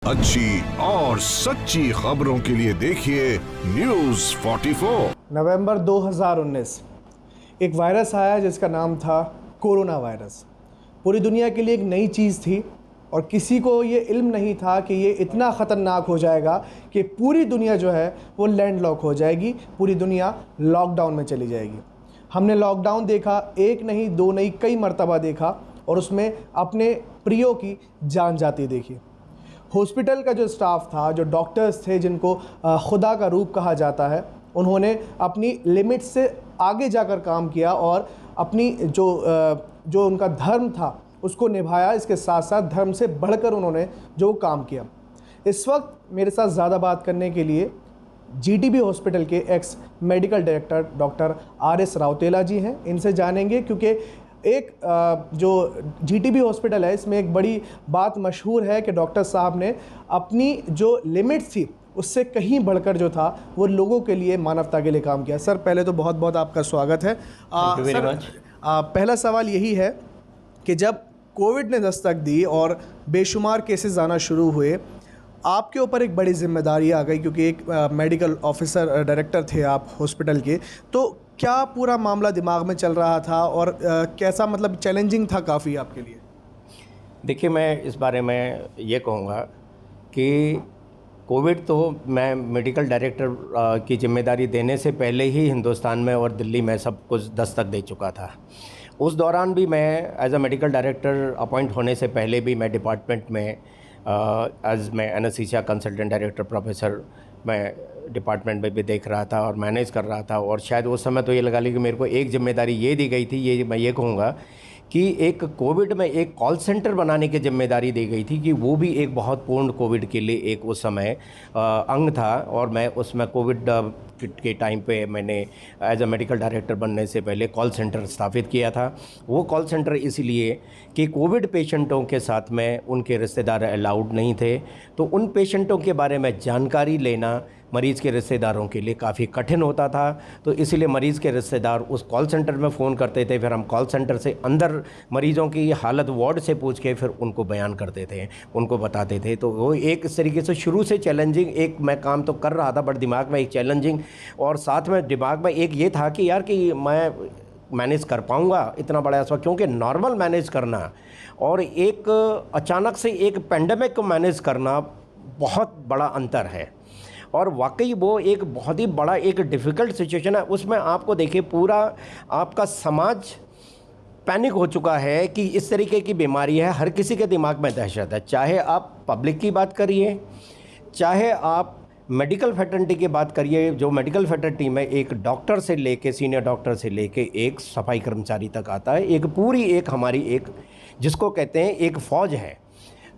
अच्छी और सच्ची खबरों के लिए देखिए न्यूज़ 44। नवंबर 2019 एक वायरस आया जिसका नाम था कोरोना वायरस। पूरी दुनिया के लिए एक नई चीज़ थी और किसी को ये इल्म नहीं था कि ये इतना ख़तरनाक हो जाएगा कि पूरी दुनिया जो है वो लैंडलॉक हो जाएगी, पूरी दुनिया लॉकडाउन में चली जाएगी। हमने लॉकडाउन देखा, एक नहीं दो नहीं कई मर्तबा देखा और उसमें अपने प्रियो की जान जाती देखी। हॉस्पिटल का जो स्टाफ था, जो डॉक्टर्स थे जिनको खुदा का रूप कहा जाता है, उन्होंने अपनी लिमिट से आगे जाकर काम किया और अपनी जो उनका धर्म था उसको निभाया। इसके साथ साथ धर्म से बढ़कर उन्होंने जो काम किया। इस वक्त मेरे साथ ज़्यादा बात करने के लिए जीटीबी हॉस्पिटल के ex medical director doctor R S. Rautela ji हैं। इनसे जानेंगे क्योंकि एक जो जीटीबी हॉस्पिटल है इसमें एक बड़ी बात मशहूर है कि डॉक्टर साहब ने अपनी जो लिमिट्स थी उससे कहीं बढ़कर जो था वो लोगों के लिए, मानवता के लिए काम किया। सर पहले तो बहुत बहुत आपका स्वागत है। सर पहला सवाल यही है कि जब कोविड ने दस्तक दी और बेशुमार केसेस आना शुरू हुए, आपके ऊपर एक बड़ी जिम्मेदारी आ गई क्योंकि एक मेडिकल ऑफिसर डायरेक्टर थे आप हॉस्पिटल के। तो क्या पूरा मामला दिमाग में चल रहा था और कैसा, मतलब चैलेंजिंग था काफ़ी आपके लिए? देखिए, मैं इस बारे में ये कहूँगा कि कोविड तो मैं मेडिकल डायरेक्टर की जिम्मेदारी देने से पहले ही हिंदुस्तान में और दिल्ली में सब कुछ दस्तक दे चुका था। उस दौरान भी मैं as a medical director appoint होने से पहले भी मैं डिपार्टमेंट में एज मैं एनेस्थीसिया कंसल्टेंट डायरेक्टर प्रोफेसर मैं डिपार्टमेंट में भी देख रहा था और मैनेज कर रहा था। और शायद उस समय तो ये लगा ली कि मेरे को एक जिम्मेदारी ये दी गई थी, ये मैं ये कहूँगा कि एक कोविड में एक कॉल सेंटर बनाने की जिम्मेदारी दी गई थी कि वो भी एक बहुत पूर्ण कोविड के लिए एक उस समय अंग था। और मैं उसमें कोविड के टाइम पे मैंने एज अ मेडिकल डायरेक्टर बनने से पहले कॉल सेंटर स्थापित किया था। वो कॉल सेंटर इसलिए कि कोविड पेशेंटों के साथ में उनके रिश्तेदार अलाउड नहीं थे, तो उन पेशेंटों के बारे में जानकारी लेना मरीज़ के रिश्तेदारों के लिए काफ़ी कठिन होता था। तो इसलिए मरीज़ के रिश्तेदार उस कॉल सेंटर में फ़ोन करते थे, फिर हम कॉल सेंटर से अंदर मरीज़ों की हालत वार्ड से पूछ के फिर उनको बयान करते थे, उनको बताते थे। तो वो एक इस तरीके से शुरू से चैलेंजिंग एक मैं काम तो कर रहा था, बट दिमाग में एक चैलेंजिंग और साथ में दिमाग में एक ये था कि यार कि मैं मैनेज कर पाऊँगा इतना बड़ा ऐसा, क्योंकि नॉर्मल मैनेज करना और एक अचानक से एक पेंडेमिक को मैनेज करना बहुत बड़ा अंतर है। और वाकई वो एक बहुत ही बड़ा एक डिफ़िकल्ट सिचुएशन है। उसमें आपको देखिए पूरा आपका समाज पैनिक हो चुका है कि इस तरीके की बीमारी है, हर किसी के दिमाग में दहशत है। चाहे आप पब्लिक की बात करिए, चाहे आप मेडिकल फैटर्निटी की बात करिए। जो मेडिकल फैटर्निटी में एक डॉक्टर से लेके, सीनियर डॉक्टर से लेके एक सफाई कर्मचारी तक आता है, एक पूरी एक हमारी एक जिसको कहते हैं एक फ़ौज है।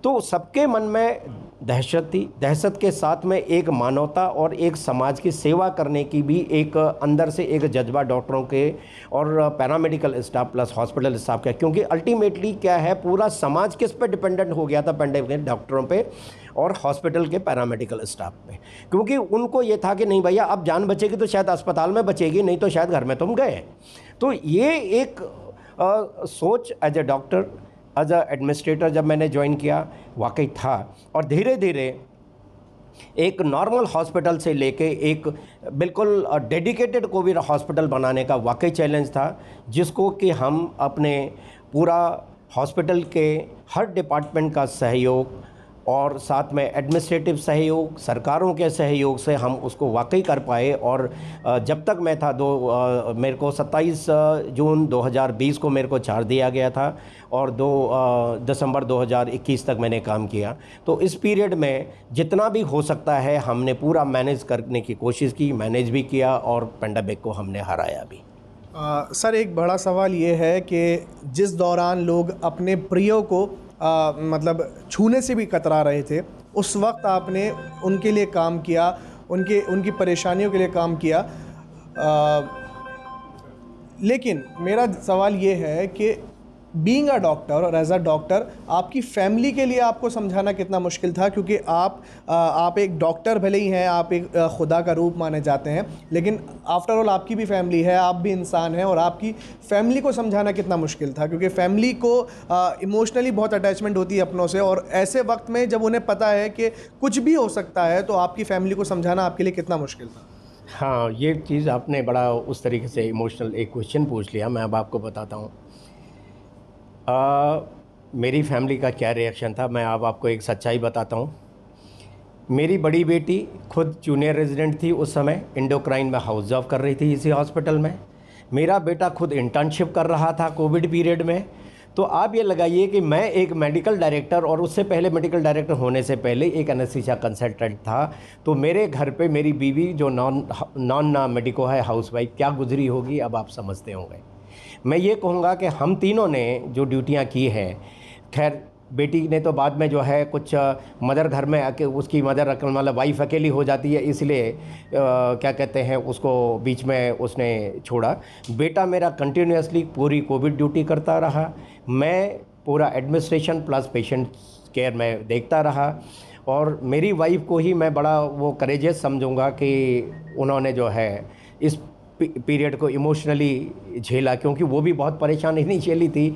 तो सबके मन में दहशत थी। दहशत के साथ में एक मानवता और एक समाज की सेवा करने की भी एक अंदर से एक जज्बा डॉक्टरों के और paramedical staff plus hospital staff का, क्योंकि अल्टीमेटली क्या है, पूरा समाज किस पे डिपेंडेंट हो गया था पेंडेमिक, डॉक्टरों पे और हॉस्पिटल के पैरामेडिकल स्टाफ पे। क्योंकि उनको ये था कि नहीं भैया अब जान बचेगी तो शायद अस्पताल में बचेगी, नहीं तो शायद घर में तुम गए। तो ये एक सोच as a doctor, as a administrator जब मैंने ज्वाइन किया वाकई था। और धीरे धीरे एक नॉर्मल हॉस्पिटल से लेके एक बिल्कुल डेडिकेटेड कोविड हॉस्पिटल बनाने का वाकई चैलेंज था, जिसको कि हम अपने पूरा हॉस्पिटल के हर डिपार्टमेंट का सहयोग और साथ में एडमिनिस्ट्रेटिव सहयोग, सरकारों के सहयोग से हम उसको वाकई कर पाए। और जब तक मैं था मेरे को 27 जून 2020 को मेरे को चार्ज दिया गया था और 2 दिसंबर 2021 तक मैंने काम किया। तो इस पीरियड में जितना भी हो सकता है हमने पूरा मैनेज करने की कोशिश की, मैनेज भी किया और पेंडेमिक को हमने हराया भी। सर एक बड़ा सवाल ये है कि जिस दौरान लोग अपने प्रियो को मतलब छूने से भी कतरा रहे थे, उस वक्त आपने उनके लिए काम किया, उनकी परेशानियों के लिए काम किया। लेकिन मेरा सवाल ये है कि बीइंग अ डॉक्टर और एज अ डॉक्टर आपकी फैमिली के लिए आपको समझाना कितना मुश्किल था, क्योंकि आप एक डॉक्टर भले ही हैं, आप एक खुदा का रूप माने जाते हैं, लेकिन आफ्टर ऑल आपकी भी फैमिली है, आप भी इंसान हैं, और आपकी फैमिली को समझाना कितना मुश्किल था, क्योंकि फैमिली को इमोशनली बहुत अटैचमेंट होती है अपनों से, और ऐसे वक्त में जब उन्हें पता है कि कुछ भी हो सकता है, तो आपकी फैमिली को समझाना आपके लिए कितना मुश्किल था? हाँ, ये चीज़ आपने बड़ा उस तरीके से इमोशनल एक क्वेश्चन पूछ लिया। मैं अब आपको बताता हूँ मेरी फैमिली का क्या रिएक्शन था। मैं अब आपको एक सच्चाई बताता हूँ। मेरी बड़ी बेटी खुद जूनियर रेजिडेंट थी उस समय, इंडोक्राइन में हाउस जॉब कर रही थी इसी हॉस्पिटल में। मेरा बेटा खुद इंटर्नशिप कर रहा था कोविड पीरियड में। तो आप ये लगाइए कि मैं एक मेडिकल डायरेक्टर, और उससे पहले मेडिकल डायरेक्टर होने से पहले एक एनेस्थीसिया कंसल्टेंट था। तो मेरे घर पे मेरी बीवी जो नॉन मेडिको है, हाउसवाइफ, क्या गुजरी होगी अब आप समझते होंगे। मैं ये कहूँगा कि हम तीनों ने जो ड्यूटियाँ की हैं, खैर बेटी ने तो बाद में जो है कुछ मदर घर में आके उसकी मदर रखने वाला वाइफ अकेली हो जाती है, इसलिए क्या कहते हैं उसको बीच में उसने छोड़ा। बेटा मेरा कंटिन्यूसली पूरी कोविड ड्यूटी करता रहा। मैं पूरा एडमिनिस्ट्रेशन प्लस पेशेंट केयर में देखता रहा, और मेरी वाइफ को ही मैं बड़ा वो करेजियस समझूंगा कि उन्होंने जो है इस पीरियड को इमोशनली झेला, क्योंकि वो भी बहुत परेशानी नहीं झेली थी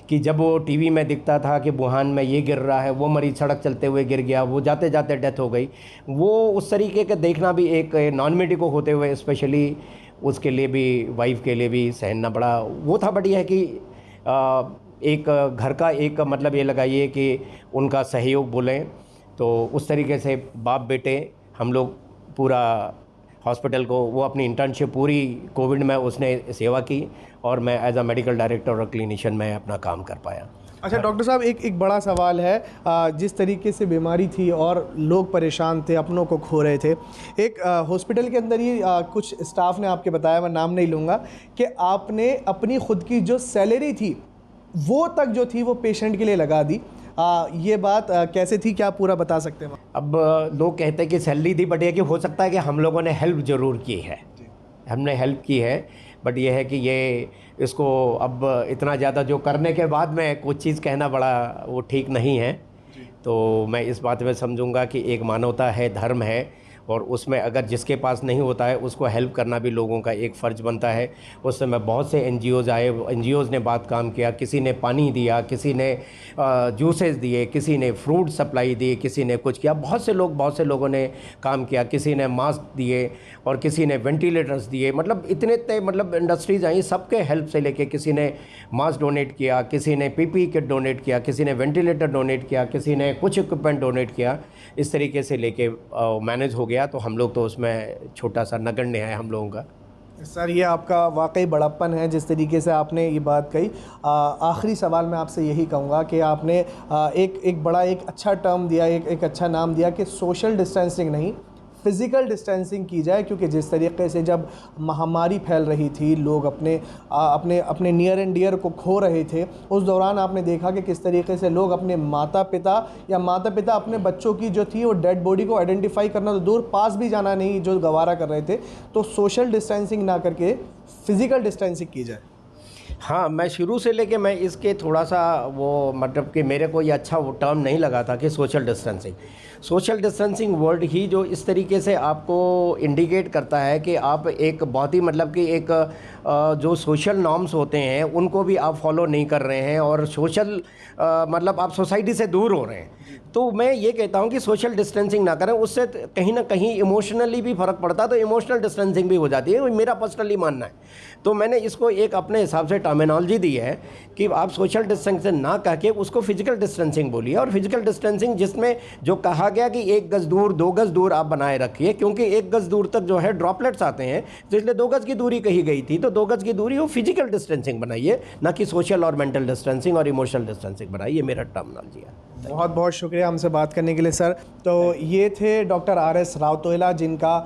कि जब वो टीवी में दिखता था कि वुहान में ये गिर रहा है, वो मरीज़ सड़क चलते हुए गिर गया, वो जाते जाते डेथ हो गई, वो उस तरीके के देखना भी एक नॉन मेडिको होते हुए स्पेशली उसके लिए भी, वाइफ के लिए भी सहना बड़ा वो था। बट यह है कि एक घर का एक मतलब ये लगाइए कि उनका सहयोग बोलें तो उस तरीके से बाप बेटे हम लोग पूरा हॉस्पिटल को, वो अपनी इंटर्नशिप पूरी कोविड में उसने सेवा की, और मैं एज अ मेडिकल डायरेक्टर और क्लिनिशियन में अपना काम कर पाया। अच्छा डॉक्टर साहब, एक बड़ा सवाल है, जिस तरीके से बीमारी थी और लोग परेशान थे, अपनों को खो रहे थे, एक हॉस्पिटल के अंदर ही कुछ स्टाफ ने आपके बताया, मैं नाम नहीं लूँगा, कि आपने अपनी खुद की जो सैलरी थी वो तक जो थी वो पेशेंट के लिए लगा दी। ये बात कैसे थी, क्या पूरा बता सकते हैं? अब लोग कहते हैं कि सैलरी थी, बट ये कि हो सकता है कि हम लोगों ने हेल्प ज़रूर की है, हमने हेल्प की है, बट ये है कि ये इसको अब इतना ज़्यादा जो करने के बाद में कुछ चीज़ कहना बड़ा वो ठीक नहीं है। तो मैं इस बात में समझूंगा कि एक मानवता है, धर्म है, और उसमें अगर जिसके पास नहीं होता है उसको हेल्प करना भी लोगों का एक फ़र्ज़ बनता है। उस समय बहुत से एनजीओज़ आए, एनजीओज़ ने बात काम किया, किसी ने पानी दिया, किसी ने जूसेस दिए, किसी ने फ्रूट सप्लाई दी, किसी ने कुछ किया, बहुत से लोगों ने काम किया, किसी ने मास्क दिए और किसी ने वेंटिलेटर्स दिए, मतलब इतने मतलब इंडस्ट्रीज़ आई, सबके हेल्प से लेके किसी ने मास्क डोनेट किया, किसी ने पीपी किट डोनेट किया, किसी ने वेंटिलेटर डोनेट किया, किसी ने कुछ इक्विपमेंट डोनेट किया। इस तरीके से लेके मैनेज हो गया। तो हम लोग तो उसमें छोटा सा नगण्य है हम लोगों का। सर ये आपका वाकई बड़प्पन है जिस तरीके से आपने ये बात कही। आखिरी सवाल मैं आपसे यही कहूँगा कि आपने एक बड़ा एक अच्छा टर्म दिया, एक अच्छा नाम दिया कि सोशल डिस्टेंसिंग नहीं, फ़िज़िकल डिस्टेंसिंग की जाए, क्योंकि जिस तरीके से जब महामारी फैल रही थी, लोग अपने नियर एंड डियर को खो रहे थे, उस दौरान आपने देखा कि किस तरीके से लोग अपने माता पिता अपने बच्चों की जो थी वो डेड बॉडी को आइडेंटिफाई करना तो दूर, पास भी जाना नहीं जो गवारा कर रहे थे। तो सोशल डिस्टेंसिंग ना करके फ़िज़िकल डिस्टेंसिंग की जाए। हाँ, मैं शुरू से लेके मैं इसके थोड़ा सा वो मतलब कि मेरे को ये अच्छा वो टर्म नहीं लगा था कि सोशल डिस्टेंसिंग वर्ड ही जो इस तरीके से आपको इंडिकेट करता है कि आप एक बहुत ही मतलब कि एक जो सोशल नॉर्म्स होते हैं उनको भी आप फॉलो नहीं कर रहे हैं, और सोशल मतलब आप सोसाइटी से दूर हो रहे हैं। तो मैं ये कहता हूँ कि सोशल डिस्टेंसिंग ना करें, उससे कहीं ना कहीं इमोशनली भी फ़र्क पड़ता है, तो इमोशनल डिस्टेंसिंग भी हो जाती है, मेरा पर्सनली मानना है। तो मैंने इसको एक अपने हिसाब से टर्मिनोलॉजी दी है कि आप सोशल डिस्टेंसिंग ना कह के उसको फिजिकल डिस्टेंसिंग बोलिए। और फिजिकल डिस्टेंसिंग जिसमें जो कहा गया कि 1 गज़ दूर 2 गज़ दूर आप बनाए रखिए, क्योंकि 1 गज़ दूर तक जो है ड्रॉपलेट्स आते हैं, तो इसलिए 2 गज़ की दूरी कही गई थी, तो 2 गज़ की दूरी वो फिजिकल डिस्टेंसिंग बनाइए, ना कि सोशल और मेंटल डिस्टेंसिंग और इमोशनल डिस्टेंसिंग बनाइए। मेरा टर्मिनोलॉजी है। बहुत बहुत शुक्रिया हमसे बात करने के लिए सर। तो ये थे डॉक्टर RS रावतोयला, जिनका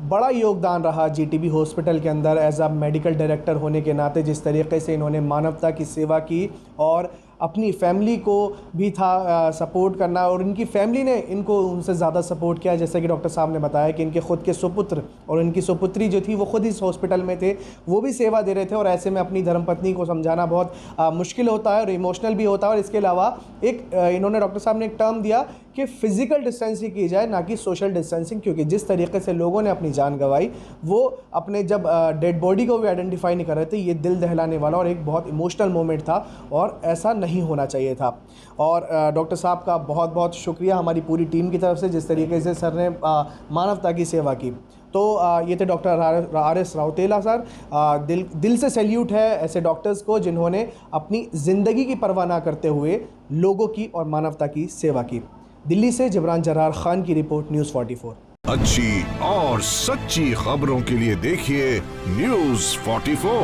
बड़ा योगदान रहा GTB हॉस्पिटल के अंदर एज अ मेडिकल डायरेक्टर होने के नाते, जिस तरीके से इन्होंने मानवता की सेवा की और अपनी फैमिली को भी था सपोर्ट करना, और इनकी फैमिली ने इनको उनसे ज़्यादा सपोर्ट किया। जैसे कि डॉक्टर साहब ने बताया कि इनके ख़ुद के सुपुत्र और इनकी सुपुत्री जो थी वो ख़ुद इस हॉस्पिटल में थे, वो भी सेवा दे रहे थे, और ऐसे में अपनी धर्मपत्नी को समझाना बहुत मुश्किल होता है और इमोशनल भी होता है। और इसके अलावा इन्होंने डॉक्टर साहब ने एक टर्म दिया कि फ़िज़िकल डिस्टेंसिंग की जाए, ना कि सोशल डिस्टेंसिंग, क्योंकि जिस तरीके से लोगों ने अपनी जान गंवाई, वो अपने जब डेड बॉडी को भी आइडेंटिफाई नहीं कर रहे थे। ये दिल दहलाने वाला और एक बहुत इमोशनल मोमेंट था, और ऐसा नहीं होना चाहिए था। और डॉक्टर साहब का बहुत बहुत शुक्रिया हमारी पूरी टीम की तरफ से, जिस तरीके से सर ने मानवता की सेवा की। तो ये थे डॉक्टर RS राउतेला सर। दिल से सैल्यूट है ऐसे डॉक्टर्स को जिन्होंने अपनी ज़िंदगी की परवाह ना करते हुए लोगों की और मानवता की सेवा की। दिल्ली से जबरान जरार खान की रिपोर्ट, न्यूज़ 44। अच्छी और सच्ची खबरों के लिए देखिए न्यूज़ 44।